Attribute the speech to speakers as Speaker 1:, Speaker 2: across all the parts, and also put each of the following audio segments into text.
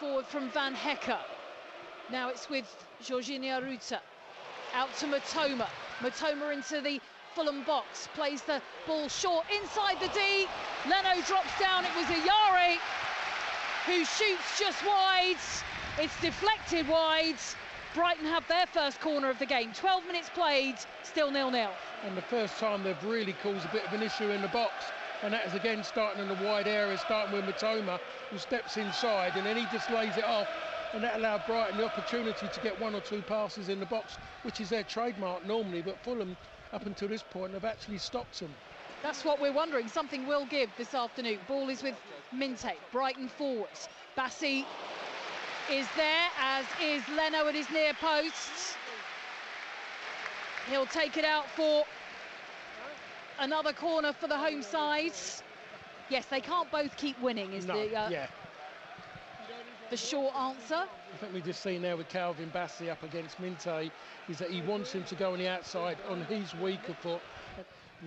Speaker 1: forward from Van Hecker. Now it's with Jorginho Ruta. Out to Matoma. Matoma into the Fulham box. Plays the ball short inside the D. Leno drops down. It was Ayari who shoots just wide. It's deflected wide. Brighton have their first corner of the game. 12 minutes played, still 0-0.
Speaker 2: And the first time they've really caused a bit of an issue in the box. And that is again starting in the wide area, starting with Matoma, who steps inside, and then he just lays it off. And that allowed Brighton the opportunity to get one or two passes in the box, which is their trademark normally. But Fulham, up until this point, have actually stopped them.
Speaker 1: That's what we're wondering. Something will give this afternoon. Ball is with Minte. Brighton forwards. Bassi is there, as is Leno at his near posts. He'll take it out for another corner for the home side. Yes, they can't both keep winning, is the short answer.
Speaker 2: I think we've just seen there with Calvin Bassi up against Minte is that he wants him to go on the outside on his weaker foot.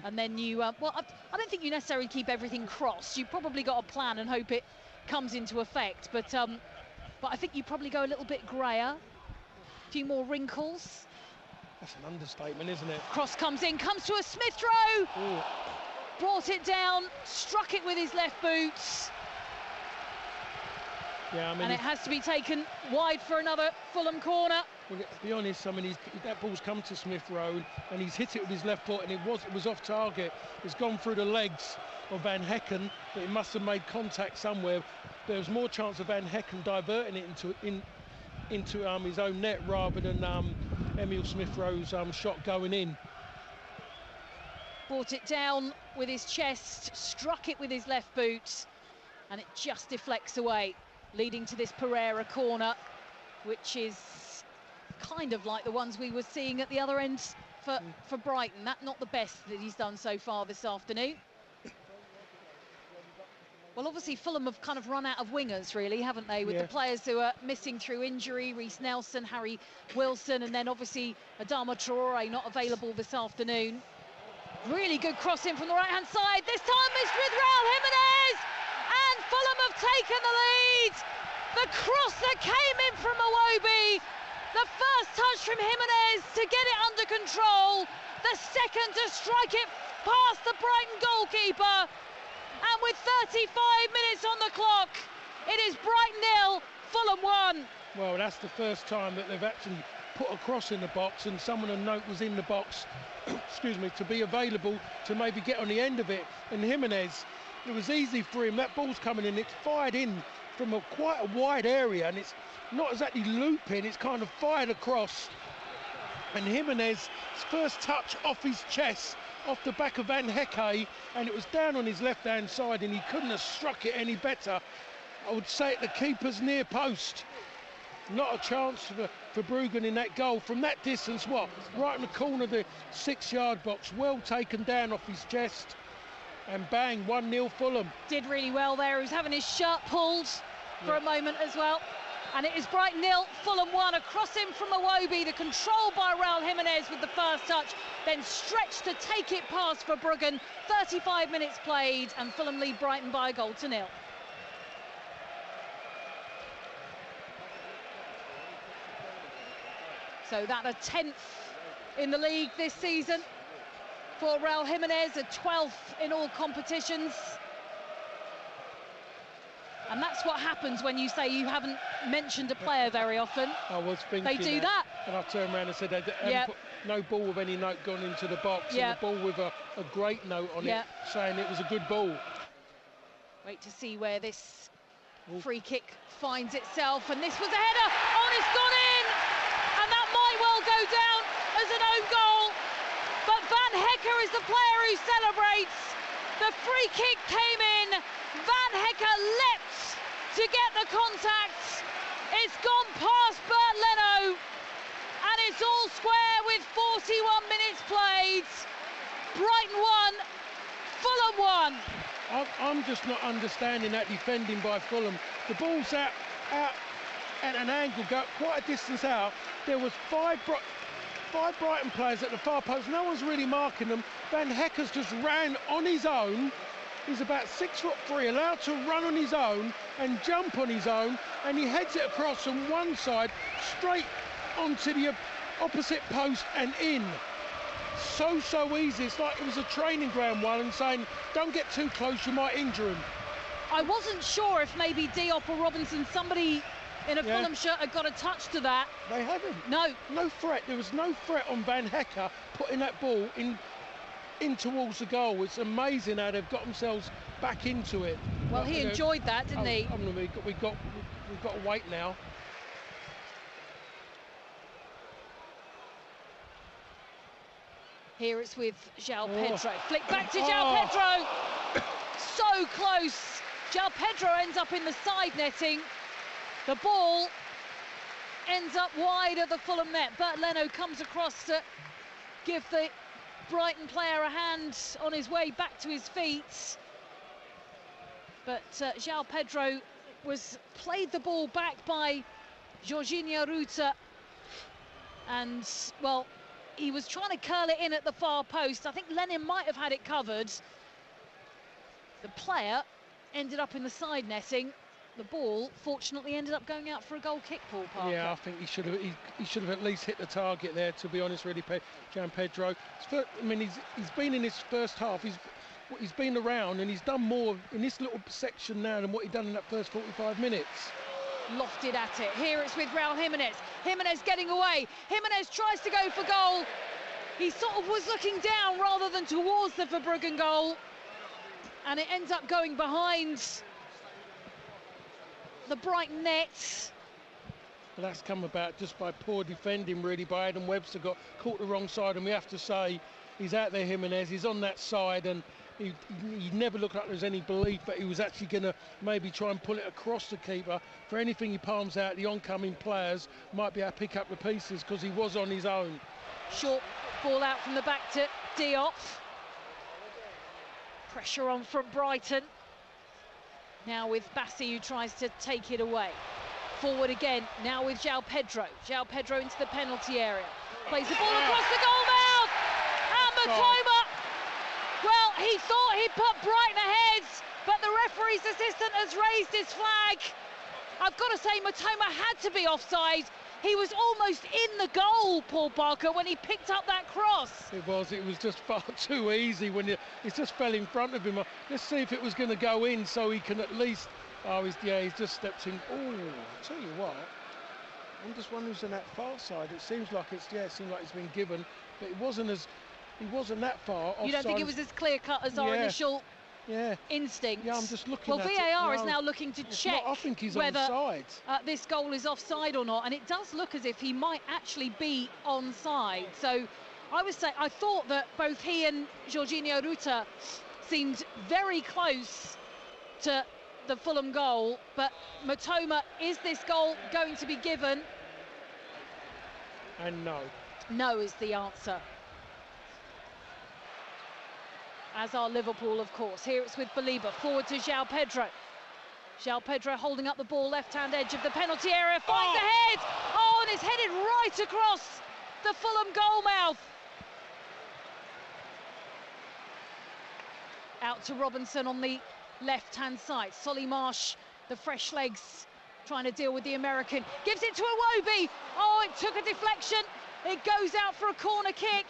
Speaker 1: And then you, well, I don't think you necessarily keep everything crossed. You've probably got a plan and hope it comes into effect. But I think you probably go a little bit grayer, a few more wrinkles.
Speaker 2: That's an understatement, isn't it?
Speaker 1: Cross comes in, comes to a Smith Rowe. Ooh. Brought it down, struck it with his left boot. Yeah, I mean, and it has to be taken wide for another Fulham corner.
Speaker 2: Well, to be honest, I mean, that ball's come to Smith Rowe and he's hit it with his left foot, and it was off target. It's gone through the legs of Van Hecken, but it must have made contact somewhere. There's more chance of Van Hecken diverting it into his own net rather than Emile Smith Rowe's shot going in.
Speaker 1: Brought it down with his chest, struck it with his left boot, and it just deflects away, leading to this Pereira corner, which is kind of like the ones we were seeing at the other end for Brighton. That's not the best that he's done so far this afternoon. Well, obviously Fulham have kind of run out of wingers, really, haven't they, with the players who are missing through injury, Reece Nelson, Harry Wilson, and then obviously Adama Traore not available this afternoon. Really good cross in from the right-hand side. This time it's with Raul Jimenez, and Fulham have taken the lead. The cross that came in from Iwobi, the first touch from Jimenez to get it under control, the second to strike it past the Brighton goalkeeper. And with 35 minutes on the clock, it is Brighton 0, Fulham 1.
Speaker 2: Well, that's the first time that they've actually put a cross in the box and someone of note was in the box, excuse me, to be available to maybe get on the end of it. And Jimenez, it was easy for him. That ball's coming in, it's fired in from quite a wide area, and it's not exactly looping, it's kind of fired across. And Jimenez's first touch off his chest, off the back of Van Hekke, and it was down on his left-hand side, and he couldn't have struck it any better. I would say at the keeper's near post. Not a chance for Bruggen in that goal. From that distance, right in the corner of the 6-yard box, well taken down off his chest, and bang, 1-0 Fulham.
Speaker 1: Did really well there. He was having his shirt pulled for a moment as well. And it is Brighton 0, Fulham 1. A cross in from Iwobi, the control by Raul Jimenez with the first touch, then stretched to take it past for Bruggen. 35 minutes played, and Fulham lead Brighton by a goal to 0. So that a 10th in the league this season for Raul Jimenez, a 12th in all competitions. And that's what happens when you say you haven't mentioned a player very often.
Speaker 2: I was thinking
Speaker 1: they do that.
Speaker 2: And I turned around and said they hadn't put no ball with any note gone into the box, and the ball with a great note on it, saying it was a good ball.
Speaker 1: Wait to see where this free kick finds itself, and this was a header. Oh, it's gone in! And that might well go down as an own goal. But Van Hecker is the player who celebrates. The free kick came in. Van Hecker leapt to get the contact. It's gone past Bert Leno, and it's all square with 41 minutes played. Brighton 1, Fulham 1.
Speaker 2: I'm just not understanding that defending by Fulham. The ball's out at an angle, go quite a distance out. There was five Brighton players at the far post. No one's really marking them. Van Hecker's just ran on his own He's about 6'3", allowed to run on his own and jump on his own, and he heads it across from one side straight onto the opposite post and in. So easy. It's like it was a training ground one, and saying, don't get too close, you might injure him.
Speaker 1: I wasn't sure if maybe Diop or Robinson, somebody in a Fulham shirt, had got a touch to that.
Speaker 2: They haven't. No threat. There was no threat on Van Hecker putting that ball in towards the goal. It's amazing how they've got themselves back into it.
Speaker 1: Well, he enjoyed that, didn't he?
Speaker 2: We've got to wait now.
Speaker 1: Here it's with João Pedro. Flick back to João Pedro. So close. João Pedro ends up in the side netting. The ball ends up wide of the Fulham net. Bert Leno comes across to give the Brighton player a hand on his way back to his feet. But João Pedro played the ball back by Jorginho Ruta. And, well, he was trying to curl it in at the far post. I think Lenin might have had it covered. The player ended up in the side netting. The ball, fortunately, ended up going out for a goal kick, Paul Parker.
Speaker 2: Yeah, I think he should have at least hit the target there, to be honest, really, João Pedro. I mean, he's been in his first half. He's been around, and he's done more in this little section now than what he'd done in that first 45 minutes.
Speaker 1: Lofted at it. Here it's with Raul Jimenez. Jimenez getting away. Jimenez tries to go for goal. He sort of was looking down rather than towards the Verbruggen goal. And it ends up going behind the Brighton net.
Speaker 2: Well, that's come about just by poor defending, really, by Adam Webster. Got caught the wrong side, and we have to say he's out there, Jimenez. He's on that side, and he never looked like there was any belief that he was actually going to maybe try and pull it across the keeper. For anything he palms out, the oncoming players might be able to pick up the pieces, because he was on his own.
Speaker 1: Short ball out from the back to Diop. Pressure on from Brighton. Now with Bassi, who tries to take it away. Forward again, now with João Pedro. João Pedro into the penalty area. Plays the ball across the goal mouth! And Matoma, well, he thought he'd put Brighton ahead, but the referee's assistant has raised his flag. I've got to say, Matoma had to be offside. He was almost in the goal, Paul Parker, when he picked up that cross.
Speaker 2: It was just far too easy when it just fell in front of him. Let's see if it was going to go in, so he can at least. He's just stepped in. Oh, I'll tell you what. I'm just wondering who's on that far side. It seems like it seemed like it's been given, but he wasn't that far offside.
Speaker 1: You don't think it was as clear cut as our initial instinct?
Speaker 2: Yeah, I'm just looking at it.
Speaker 1: Well, VAR is now looking to check
Speaker 2: I think he's
Speaker 1: whether
Speaker 2: onside.
Speaker 1: This goal is offside or not, and it does look as if he might actually be onside. So I thought that both he and Jorginho Ruta seemed very close to the Fulham goal, but Matoma, is this goal going to be given?
Speaker 2: And no.
Speaker 1: No is the answer. As are Liverpool, of course. Here it's with Baliba, forward to João Pedro. João Pedro holding up the ball, left-hand edge of the penalty area, finds the head! Oh, and it's headed right across the Fulham goal mouth. Out to Robinson on the left-hand side. Solly Marsh, the fresh legs, trying to deal with the American. Gives it to Iwobi. Oh, it took a deflection. It goes out for a corner kick.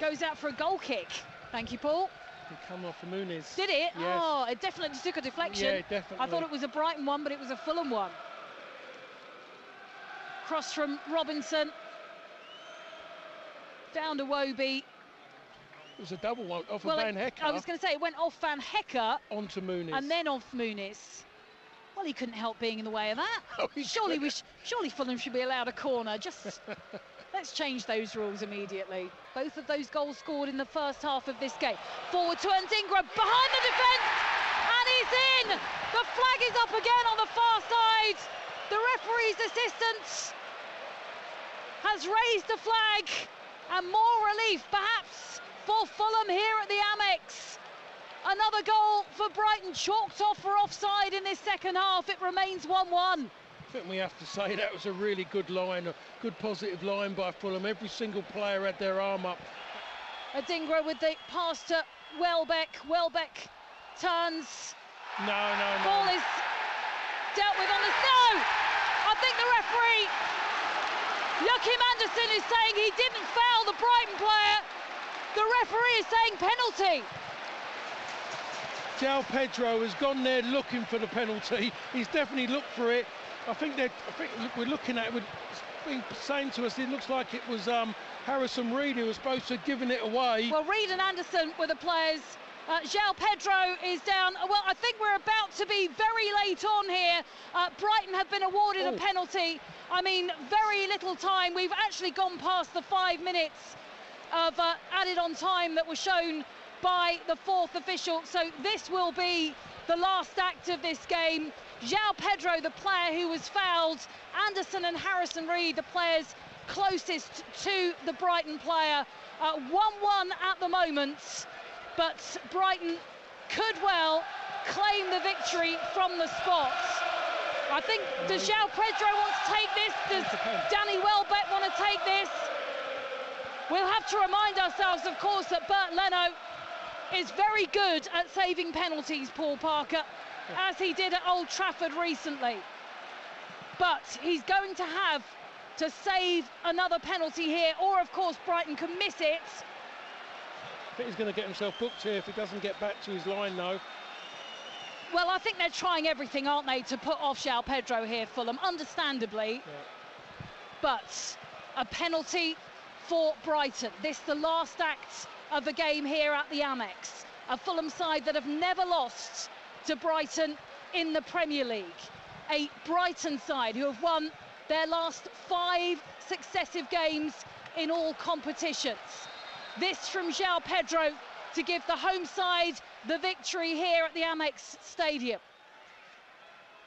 Speaker 1: Goes out for a goal kick. Thank you, Paul.
Speaker 2: It come off of Muniz.
Speaker 1: Did it?
Speaker 2: Yes.
Speaker 1: Oh, it definitely took a deflection.
Speaker 2: Yeah, definitely.
Speaker 1: I thought it was a Brighton one, but it was a Fulham one. Cross from Robinson. Down to Iwobi.
Speaker 2: It was a double one off of Van Hecker.
Speaker 1: I was going to say, it went off Van Hecker.
Speaker 2: Onto Muniz.
Speaker 1: And then off Muniz. Well, he couldn't help being in the way of that.
Speaker 2: Oh,
Speaker 1: surely Fulham should be allowed a corner. Just let's change those rules immediately. Both of those goals scored in the first half of this game. Forward to Ndingra, behind the defence, and he's in! The flag is up again on the far side. The referee's assistant has raised the flag, and more relief perhaps for Fulham here at the Amex. Another goal for Brighton, chalked off for offside in this second half. It remains 1-1.
Speaker 2: I think we have to say that was a really good line, a good positive line by Fulham. Every single player had their arm up.
Speaker 1: Ndingra with the pass to Welbeck turns.
Speaker 2: No.
Speaker 1: Ball is dealt with on the... No! I think the referee, Joachim Andersen, is saying he didn't foul the Brighton player. The referee is saying penalty.
Speaker 2: João Pedro has gone there looking for the penalty. He's definitely looked for it. I think we're looking at it. It's been saying to us it looks like it was Harrison Reed who was supposed to have given it away.
Speaker 1: Well, Reed and Anderson were the players. João Pedro is down. Well, I think we're about to be very late on here. Brighton have been awarded a penalty. I mean, very little time. We've actually gone past the 5 minutes of added on time that was shown by the fourth official. So this will be the last act of this game. João Pedro, the player who was fouled. Anderson and Harrison Reed, the players closest to the Brighton player. 1-1 at the moment. But Brighton could well claim the victory from the spot. I think, does João Pedro want to take this? Does Danny Welbeck want to take this? We'll have to remind ourselves, of course, that Bert Leno is very good at saving penalties, Paul Parker, as he did at Old Trafford recently. But he's going to have to save another penalty here, or, of course, Brighton can miss it.
Speaker 2: I think he's going to get himself booked here if he doesn't get back to his line, though.
Speaker 1: Well, I think they're trying everything, aren't they, to put off João Pedro here, Fulham, understandably. Yeah. But a penalty for Brighton. This the last act of the game here at the Amex. A Fulham side that have never lost to Brighton in the Premier League. A Brighton side who have won their last 5 successive games in all competitions. This from João Pedro to give the home side the victory here at the Amex Stadium.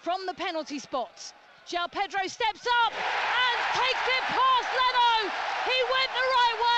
Speaker 1: From the penalty spot, João Pedro steps up and takes it past Leno. He went the right way.